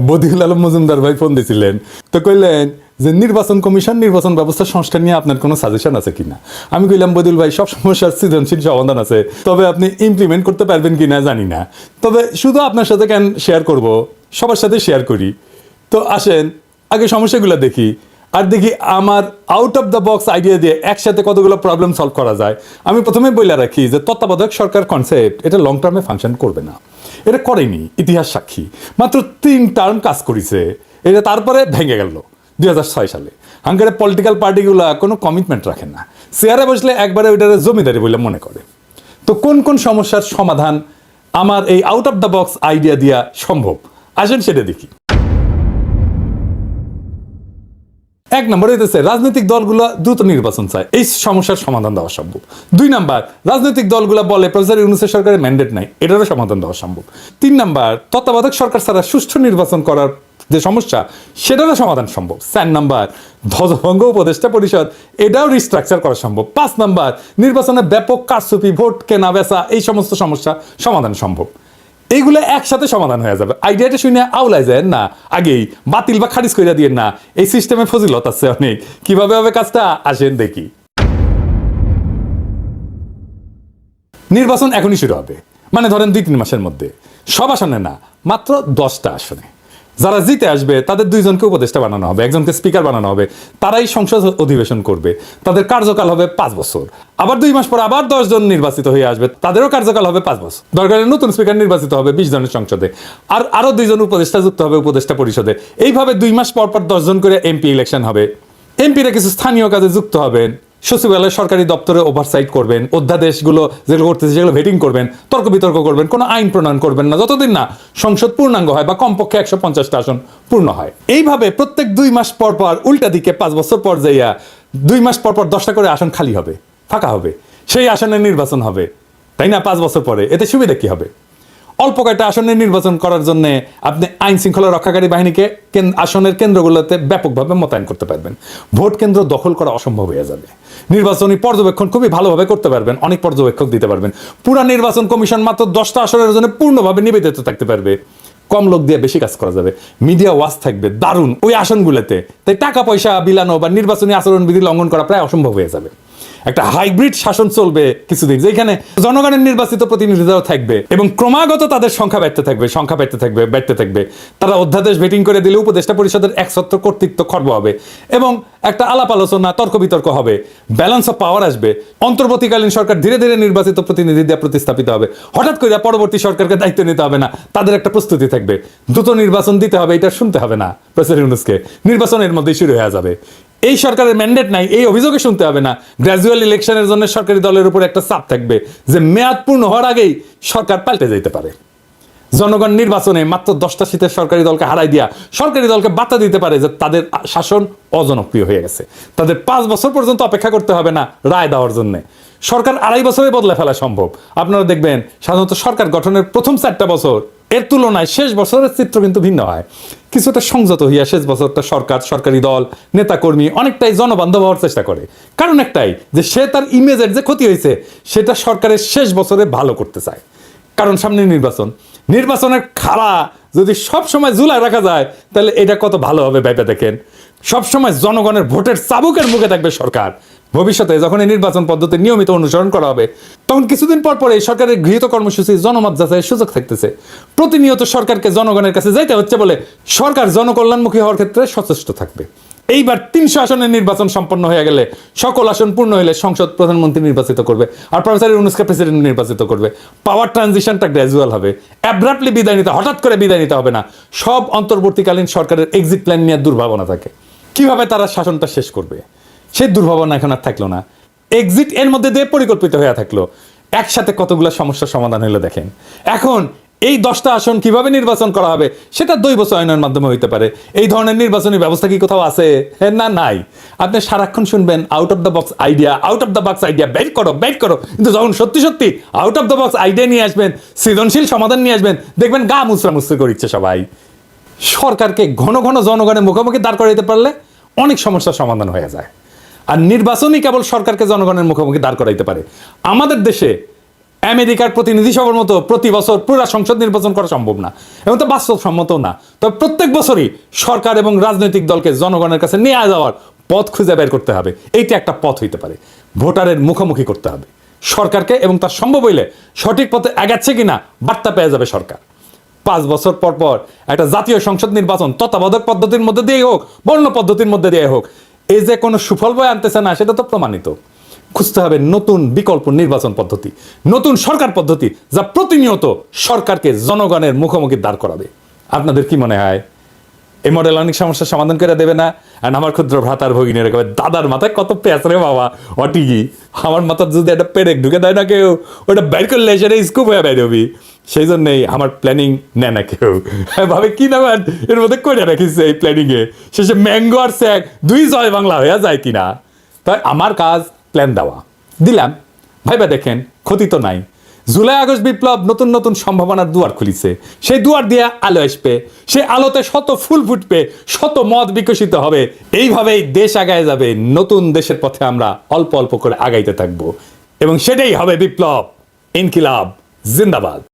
বদিউল আলম মজুমদার ভাই ফোন দিয়েছিলেন, তো কইলেন যে নির্বাচন কমিশন নির্বাচন ব্যবস্থা সংস্কার নিয়ে আপনার কোনো সাজেশন আছে কিনা। আমি কইলাম বদিউল ভাই সব সমস্যার সৃজনশীল সমাধান আছে, তবে আপনি ইমপ্লিমেন্ট করতে পারবেন কিনা জানি না। তবে শুধু আপনার সাথে কেন শেয়ার করব, সবার সাথে শেয়ার করি। তো আসেন আগে সমস্যাগুলো দেখি, আর দেখি আমার out of the box idea দিয়ে একসাথে কতগুলো প্রবলেম সলভ করা যায়। আমি প্রথমে বলে রাখি যে তত্ত্বাবধায়ক সরকার কনসেপ্ট এটা লং টার্মে ফাংশন করবে না, এটা করেনি, ইতিহাস সাক্ষী। মাত্র 3 টার্ম কাজ করেছে, এটা তারপরে ভেঙে গেল 2006 সালে। হাঙ্গারের পলিটিক্যাল পার্টিগুলা কোনো কমিটমেন্ট রাখে না, চেয়ারে বসলে একবারে ওইটারে জমিদারি বলে মনে করে। তো কোন কোন সমস্যার সমাধান আমার এই out of the box idea দিয়া সম্ভব, আসেন সেটা দেখি। 1 নম্বর হইতেছে রাজনৈতিক দলগুলো দ্রুত নির্বাচন চায়, এই সমস্যার সমাধান দেওয়া সম্ভব। 2 নাম্বার রাজনৈতিক দলগুলো বলে প্রফেসর ইউনূসের সরকারের ম্যান্ডেট নাই, এটারও সমাধান দেওয়া সম্ভব। 3 নাম্বার তত্ত্বাবধায়ক সরকার ছাড়া সুষ্ঠু নির্বাচন করার যে সমস্যা সেটারও সমাধান সম্ভব। 4 নাম্বার ধ্বজভঙ্গ উপদেষ্টা পরিষদ, এটাও রিস্ট্রাকচার করা সম্ভব। 5 নাম্বার নির্বাচনে ব্যাপক কারচুপি, ভোট কেনা বেচা, এই সমস্ত সমস্যা সমাধান সম্ভব। এইগুলো একসাথে সমাধান হয়ে যাবে। আইডিয়াটা শুনে আউলাই যায় না, আগেই বাতিল বা খারিজ করে দিয়ে না, এই সিস্টেমে ফজিলত আছে অনেক। কিভাবে হবে কাজটা আসেন দেখি। নির্বাচন এখনই শুরু হবে, মানে ধরেন 2-3 মাসের মধ্যে। সব আসনে না, মাত্র 10টা আসনে। যারা জিতে আসবে তাদের 2 জনকে উপদেষ্টা বানানো হবে, একজনকে স্পিকার বানানো হবে, তারাই সংসদ অধিবেশন করবে। তাদের কার্যকাল হবে 5 বছর। আবার 2 মাস পর আবার 10 জন নির্বাচিত হয়ে আসবে, তাদেরও কার্যকাল হবে 5 বছর। দরকারে নতুন স্পিকার নির্বাচিত হবে 20 জনের সংসদে, আর আরো 2 জন উপদেষ্টা যুক্ত হবে উপদেষ্টা পরিষদে। এইভাবে 2 মাস পর পর 10 জন করে এমপি ইলেকশন হবে। এমপিরা কিছু স্থানীয় কাজে যুক্ত হবেন, সচিবালয় সরকারি দপ্তরে ওভারসাইট করবেন, অধ্যাদেশগুলো যেগুলো করতেছে সেগুলো ভেটিং করবেন, তর্ক বিতর্ক করবেন, কোনো আইন প্রণয়ন করবেন না যতদিন না সংসদ পূর্ণাঙ্গ হয় বা কমপক্ষে 150টা আসন পূর্ণ হয়। এইভাবে প্রত্যেক 2 মাস পর পর উল্টা দিকে 5 বছর পর যাইয়া 2 মাস পর পর 10টা করে আসন খালি হবে, ফাঁকা হবে, সেই আসনে নির্বাচন হবে, তাই না? 5 বছর পরে এতে সুবিধা কি হবে? অল্প কয়েকটা আসনের নির্বাচন করার জন্য আপনি আইন শৃঙ্খলা রক্ষাকারী বাহিনীকে আসনের কেন্দ্রগুলোতে ব্যাপকভাবে মোতায়েন করতে পারবেন। ভোট কেন্দ্র দখল করা অসম্ভব হয়ে যাবে। নির্বাচনী পর্যবেক্ষণ খুবই ভালোভাবে করতে পারবেন, অনেক পর্যবেক্ষক দিতে পারবেন। পুরা নির্বাচন কমিশন মাত্র 10টা আসনের জন্য পূর্ণভাবে নিবেদিত থাকতে পারবে। কম লোক দিয়ে বেশি কাজ করা যাবে। মিডিয়া ওয়াচ থাকবে দারুণ ওই আসনগুলোতে, তাই টাকা পয়সা বিলানো বা নির্বাচনী আচরণবিধি লঙ্ঘন করা প্রায় অসম্ভব হয়ে যাবে। একটা হাইব্রিড শাসন চলবে কিছুদিন, যেখানে জনগণের নির্বাচিত প্রতিনিধিরাও থাকবে এবং ক্রমাগত তাদের সংখ্যা বাড়তে থাকবে। তারা অধ্যাদেশ ভেটিং করে দিলে উপদেষ্টা পরিষদের একছত্র কর্তৃত্ব খর্ব হবে এবং একটা আলাপ আলোচনা, তর্ক বিতর্ক হবে, ব্যালেন্স অফ পাওয়ার আসবে। অন্তর্বর্তীকালীন সরকার ধীরে ধীরে নির্বাচিত প্রতিনিধি দিয়ে প্রতিস্থাপিত হবে। হঠাৎ করে পরবর্তী সরকারকে দায়িত্ব নিতে হবে না, তাদের একটা প্রস্তুতি থাকবে। দ্রুত নির্বাচন দিতে হবে, এটা শুনতে হবে না প্রেসিডেন্ট ইউনূসকে, নির্বাচনের মধ্যেই শুরু হয়ে যাবে। এই সরকারের ম্যান্ডেট নাই, এই অভিযোগে শুনতে হবে না। গ্র্যাজুয়াল ইলেকশনের জন্য সরকারি দলের উপর একটা চাপ থাকবে যে মেয়াদ পূর্ণ হওয়ার আগেই সরকার পাল্টে যেতে পারে। জনগণ নির্বাচনে মাত্র 10টা সিটের সরকারি দলকে হারাই দিয়া সরকারি দলকে বার্তা দিতে পারে যে তাদের শাসন অজনপ্রিয় হয়ে গেছে, তাদের 5 বছর পর্যন্ত অপেক্ষা করতে হবে না রায় দেওয়ার জন্য। সরকার 2.5 বছরে বদলে ফেলা সম্ভব। আপনারা দেখবেন সাধারণত সরকার গঠনের প্রথম 4টা বছর এর তুলনায় শেষ বছরের চিত্র কিন্তু ভিন্ন হয়। কিছুটা সংযত হইয়া শেষ বছরটা সরকার, সরকারি দল, নেতাকর্মী অনেকটাই জনবান্ধব হওয়ার চেষ্টা করে। কারণ একটাই, যে সে তার ইমেজের যে ক্ষতি হয়েছে সেটা সরকারের শেষ বছরে ভালো করতে চায়। কারণ সামনে নির্বাচনের খাড়া যদি সব সময় ঝুলায় রাখা যায় তাহলে এটা কত ভালো হবে ভেবে দেখেন। সবসময় জনগণের ভোটের চাবুকের মুখে থাকবে সরকার। ভবিষ্যতে যখন এই নির্বাচন পদ্ধতি নিয়মিত অনুসরণ করা হবে তখন কিছুদিন পর পরে সরকারের গৃহীত কর্মসূচি জনমত যাচাইয়ের সুযোগ থাকতেছে। প্রতিনিয়ত সরকারকে জনগণের কাছে যাইতে হচ্ছে বলে সরকার জনকল্যাণমুখী হওয়ার ক্ষেত্রে সচেষ্ট থাকবে। এইবার 300 আসনের নির্বাচন সম্পন্ন হয়ে গেলে, সকল আসন পূর্ণ হলে সংসদ প্রধানমন্ত্রী নির্বাচিত করবে আর প্রফেসর ইউনূসকে প্রেসিডেন্ট নির্বাচিত করবে। পাওয়ার ট্রানজিশনটা গ্র্যাজুয়াল হবে, অ্যাব্রাপ্টলি বিদায় নিতে, হঠাৎ করে বিদায় নিতে হবে না। সব অন্তর্বর্তীকালীন সরকারের এক্সিট প্ল্যান নিয়ে দুর্ভাবনা থাকে, কিভাবে তারা শাসনটা শেষ করবে সেই দুর্ভাবনা এখন আর থাকলো না। এক্সিট এর মধ্যে দিয়ে পরিকল্পিত হয়ে থাকলো। একসাথে কতগুলো সমস্যার সমাধান হলো দেখেন। এখন এই 10টা আসন কিভাবে নির্বাচন করা হবে সেটা দৈব চয়নের মাধ্যমে হইতে পারে। এই ধরনের নির্বাচনী ব্যবস্থা কি কোথাও আছে? না, নাই। আপনি সারাক্ষণ শুনবেন out of the box idea, বের করো, কিন্তু যখন সত্যি out of the box idea নিয়ে আসবেন, সৃজনশীল সমাধান নিয়ে আসবেন, দেখবেন গা মুচড়ামুচড়ি করিচ্ছে সবাই। সরকারকে ঘন ঘন জনগণের মুখোমুখি দাঁড় করাইতে পারলে অনেক সমস্যার সমাধান হয়ে যায়। আর নির্বাচনই কেবল সরকারকে জনগণের মুখোমুখি দাঁড় করাইতে পারে। আমাদের দেশে আমেরিকার প্রতিনিধি সভার মতো প্রতি বছর পুরো সংসদ নির্বাচন করা সম্ভব না এবং তো বাস্তবসম্মত না। তবে প্রত্যেক বছরই সরকার এবং রাজনৈতিক দলকে জনগণের কাছে নিয়ে যাওয়ার পথ খুঁজে বের করতে হবে। এইটা একটা পথ হইতে পারে। ভোটারের মুখোমুখি করতে হবে সরকারকে, এবং তার সম্ভব হইলে সঠিক পথে এগাচ্ছে কিনা বার্তা পেয়ে যাবে সরকার। 5 বছর পর পর একটা জাতীয় সংসদ নির্বাচন তত্ত্বাবধায়ক পদ্ধতির মধ্যে দিয়ে হোক, বর্ণ পদ্ধতির মধ্যে দিয়ে হোক, এই যে কোনো সুফল বয়ে আনতেছে না সেটা তো প্রমাণিত। খুঁজতে হবে নতুন বিকল্প নির্বাচন পদ্ধতি, নতুন সরকার পদ্ধতি, যা প্রতিনিয়ত সরকারকে জনগণের মুখোমুখি দাঁড় করাবে। আপনাদের কি মনে হয় এই মডেল অনেক সমস্যার সমাধান করে দেবে না? আর আমার ক্ষুদ্র ভ্রাতার ভগিনীর দাদার মাথায় কত পেঁচ রে বাবা, অটিকি আমার মাথার যদি একটা পেরেক ঢুকে দেয় না কেউ, ওটা বের করলে সেটা স্কুপ হয়ে বের হবি। সেই জন্যই আমার প্ল্যানিং নেয় না কেউ, ভাবে কি নেবেন এর মধ্যে করে রাখিছে এই প্ল্যানিংয়ে, শেষে ম্যাঙ্গো আর স্যাক 2 জয় বাংলা হয়ে যায় কিনা। তাই আমার কাজ প্ল্যান দেওয়া, দিলাম, ভাইবা দেখেন, ক্ষতি তো নাই। জুলাই আগস্ট বিপ্লব নতুন নতুন সম্ভাবনার দুয়ার খুলিছে, সেই দুয়ার দিয়ে আলো আসবে, সেই আলোতে শত ফুল ফুটবে, শত মত বিকশিত হবে। এইভাবেই দেশ আগায় যাবে, নতুন দেশের পথে আমরা অল্প অল্প করে আগাইতে থাকবো, এবং সেটাই হবে বিপ্লব। ইনকিলাব জিন্দাবাদ।